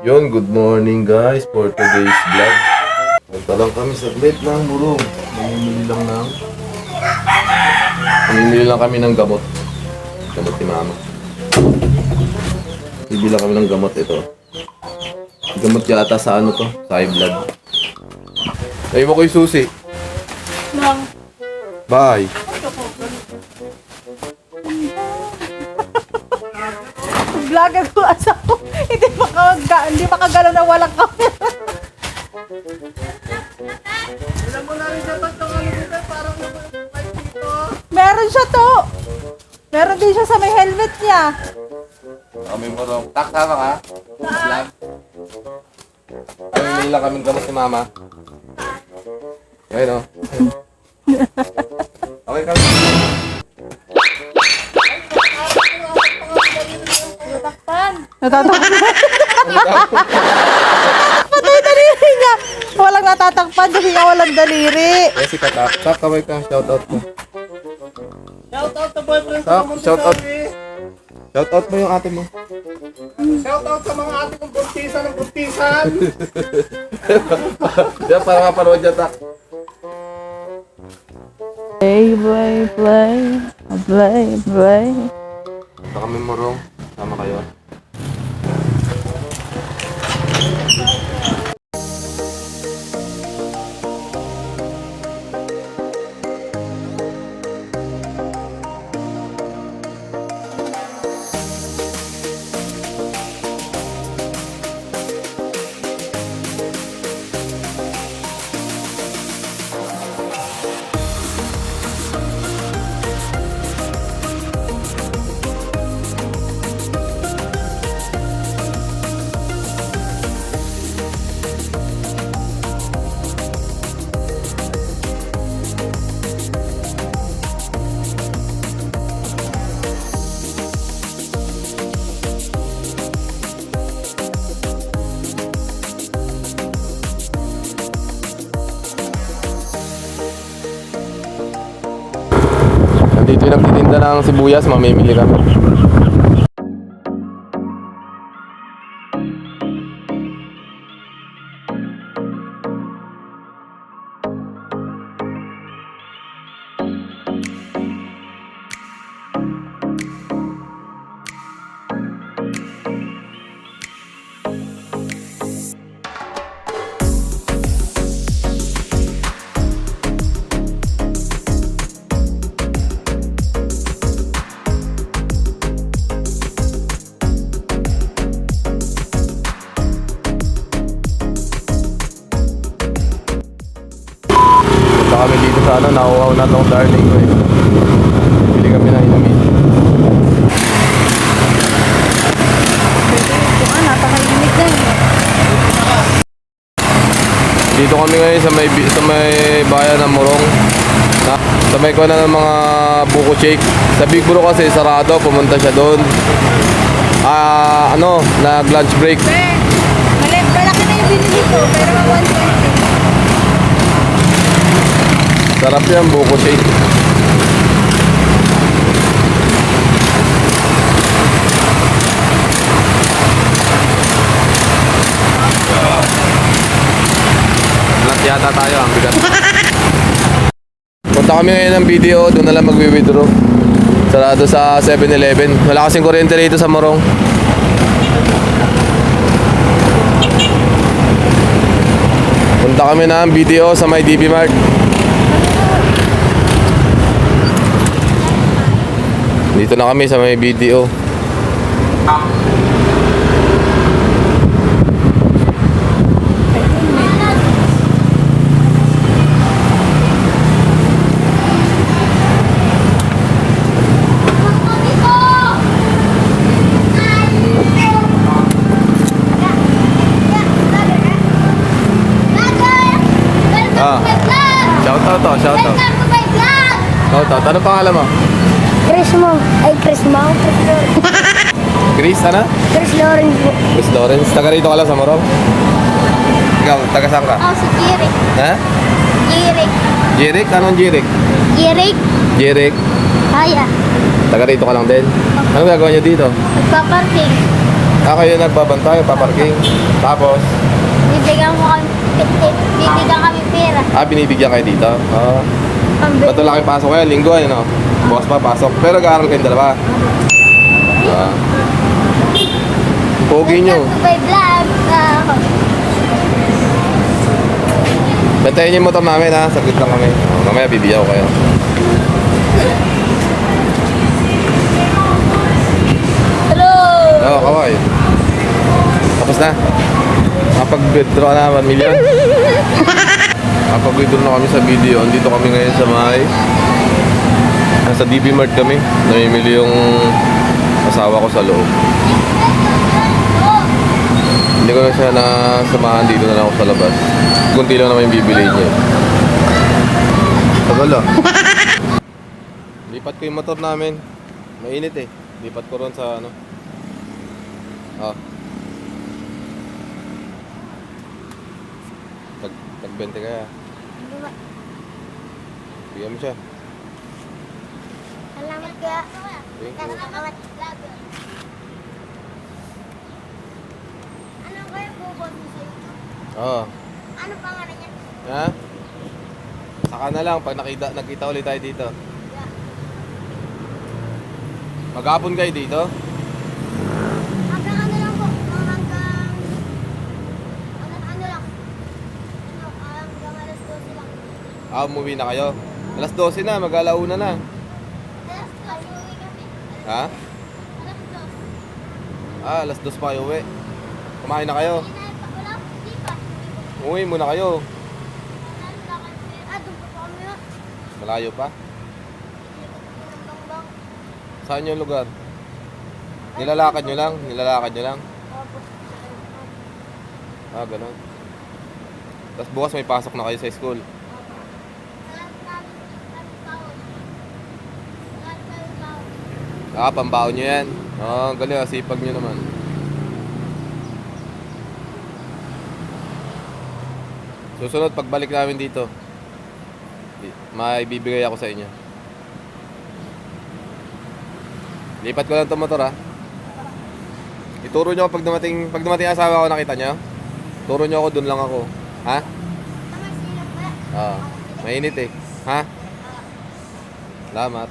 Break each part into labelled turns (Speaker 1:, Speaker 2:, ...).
Speaker 1: Yun, good morning guys for today's vlog. Punta lang kami saglit ng burong. Mamimili lang kami ng gamot. Gamot ni mama. Bibili kami ng gamot ito. Gamot yata sa ano to? Sa high blood. Ay mo ko yung susi.
Speaker 2: Lang.
Speaker 1: Bye.
Speaker 2: Vlogger ko asa ko. Hindi makagalaw na walang camera.
Speaker 3: Alam mo na rin dapat ng ano dito, parang may dito.
Speaker 2: Meron siya to. Meron din siya sa may helmet niya.
Speaker 1: Kami mo rin. Taktama ka? Vlog. Mamimili lang kami ng gamot ni mama. Ayun o. Okay kami.
Speaker 2: Natatakpan. Patay daliri niya. Walang natatakpan kasi nga walang daliri.
Speaker 1: Yes, si Katak. Tak, kaway ka. Shoutout mo.
Speaker 3: Shoutout sa boyfriend
Speaker 1: Tak,
Speaker 3: ko.
Speaker 1: shoutout. Shoutout mo yung ate mo.
Speaker 3: Shoutout sa mga ate kong buntisan ng buntisan.
Speaker 1: Diyan, para mapanood dyan, Tak.
Speaker 2: Play.
Speaker 1: Punta kami morong. Sama kayo. Dito yung nagtitinda ng sibuyas, mamimili kami. Kami dito sa ano, nauhaw na tong darling ko eh. Bili kami ng inumin.
Speaker 2: Napakainit na yun.
Speaker 1: Dito kami ngayon sa may bayan ng Morong. Sa may ko na ng mga buko shake. Sa Big Bro kasi sarado, pumunta siya doon. Nag-lunch break.
Speaker 2: Malaki na yung binili ko, pero 120.
Speaker 1: Sarap yan, buko shake. Lahat yata tayo, ang bigat. Punta kami ngayon ng video, doon na lang magwi-withdraw. Sarado sa 7-Eleven. Wala kasing kuryente rito sa Morong. Punta kami ng video sa may DB Mart. Dito na kami sa may video. Shoutout. Shoutout. Ano pangalan mo?
Speaker 4: Chris
Speaker 1: Chris, ano?
Speaker 4: Chris Lawrence po.
Speaker 1: Chris Lawrence. Taga rito ka lang sa Morong? Ikaw, taga saan ka?
Speaker 4: Si Jirik.
Speaker 1: Ha?
Speaker 4: Jirik.
Speaker 1: Jirik? Anong Jirik?
Speaker 4: Jirik.
Speaker 1: Jirik.
Speaker 4: Kaya.
Speaker 1: Taga rito ka lang din? Ano gagawin niyo dito?
Speaker 4: Nagpa-parking.
Speaker 1: Kayo nagbabantay, paparking. Tapos,
Speaker 4: Bibigyan mo kami, bibigyan kami pera.
Speaker 1: binibigyan kayo dito.
Speaker 4: Pambili.
Speaker 1: Ba't wala kayo pasok ngayon? Linggo, ano? Bukas pa pasok. Pero nag-aaral kayong dalawa. Pogi nyo.
Speaker 4: May vlog.
Speaker 1: Bantayan niyo yung motor namin ha. Saglit lang kami. Mamaya bibigyan ko kayo.
Speaker 4: Hello.
Speaker 1: Oo, kaway. Tapos na. Kapag-withdraw na 1 million. Kapag-withdraw na kami sa video. Andito kami ngayon sa nasa DB Mart kami. Namimili yung asawa ko sa loob. Hindi ko na siya nasamahan, dito na lang ako sa labas. Kunti lang naman yung bibili niya. Tagal ah. Lipat ko yung motor namin. Mainit eh. Lipat ko ron sa ano. Tag-20 kaya. Bigyan mo siya.
Speaker 4: Salamat kaya.
Speaker 1: Thank you.
Speaker 4: Salamat. Ano kaya bubot mo sa'yo?
Speaker 1: Oo.
Speaker 4: Ano pangalan niya?
Speaker 1: Ha? Saka na lang pag nakita ulit tayo dito. Maghapon kayo dito?
Speaker 4: Hanggang ano lang po? Hanggang... Ano lang? Hanggang alas 12 lang.
Speaker 1: Umuwi na kayo. Alas 12 na, mag-alauna na.
Speaker 4: Alas 12, uwi kami.
Speaker 1: Ha?
Speaker 4: Alas 12.
Speaker 1: Alas 2 pa kayo uwi. Kumain na kayo.
Speaker 4: Wala, hindi pa.
Speaker 1: Uwi muna kayo.
Speaker 4: Doon pa kami na.
Speaker 1: Malayo pa. Saan yung lugar? Nilalakad nyo lang? Ganun. Tapos bukas may pasok na kayo sa school. Pambaon nyo yan. Galing, sipag nyo naman. Susunod, pagbalik namin dito, may bibigay ako sa inyo. Lipat ko lang itong motor ha. Ituro nyo ako pag dumating ang asawa ko, nakita nyo? Turo nyo ako, dun lang ako. Ha? Mainit eh. Ha? Salamat.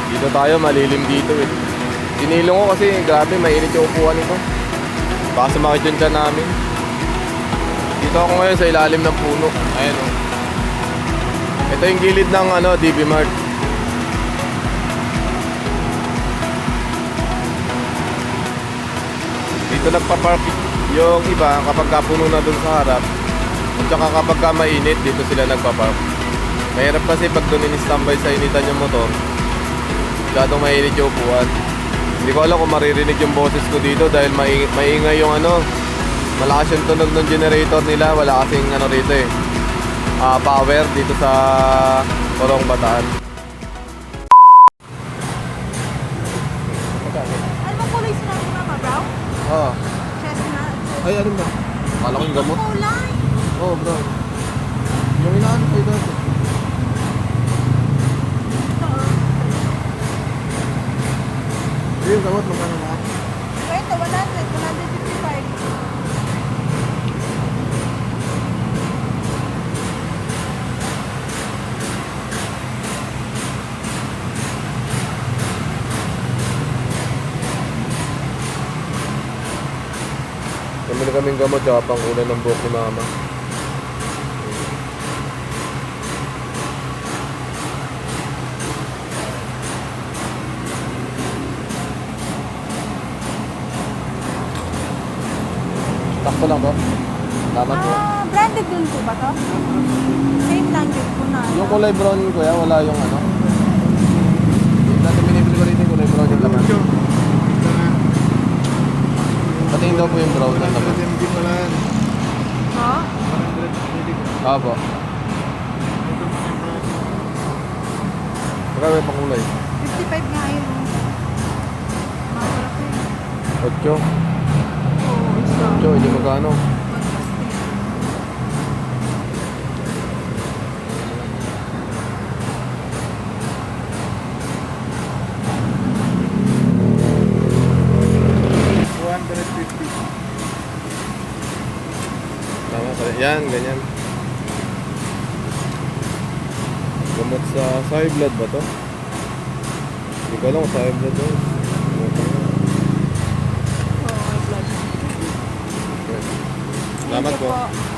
Speaker 1: Dito tayo, malilim dito eh. Sinilong ko kasi grabe, mainit yung upuan nito. Baka sumakit yung tiyan namin. Dito ako ngayon sa ilalim ng puno. Ayan o. Ito yung gilid ng DB Mart. Dito nagpa-park yung iba kapag puno na dun sa harap. At saka kapag mainit, dito sila nagpa-park. Mahirap kasi pag dun in-standby sa initan yung motor. Masyadong mainit yung upuan. Hindi ko alam kung maririnig yung boses ko dito dahil maingay yung malakas yung tunog ng generator nila. Wala kasing rito eh, power dito sa Corong, Bataan.
Speaker 2: Ano bang kulay sinabi mo, Mama? Brown?
Speaker 1: Oo.
Speaker 2: Chestnut?
Speaker 1: Ay, ano ba? Kala ko yung gamot.
Speaker 2: Kulay!
Speaker 1: Oo, bro. Yung inaan ko dito. Yung gamot, magkano na?
Speaker 2: Ito, 155.
Speaker 1: Kamili kaming gamot tsaka pang ulan ng buhok ni mama. Takto lang to. Salamat po.
Speaker 2: Branded din po ba to? Same lang din po na.
Speaker 1: Yung kulay brown kuya, wala yung Yung dati binibili ko rito yung kulay brown yung laman. Patingin daw po yung brown na laman.
Speaker 3: MD pala yan.
Speaker 2: Ha?
Speaker 3: 100
Speaker 1: Opo. Saka may pakulay.
Speaker 2: 55 nga yun. Mahal ko yun.
Speaker 1: 8. niyo magkano? Tama pa. Yan, ganyan. Gamot sa high blood ba to? Hindi ko alam kung sa high blood to.
Speaker 2: Oh, blood.
Speaker 1: Salamat
Speaker 2: Thank you
Speaker 1: po.
Speaker 2: po.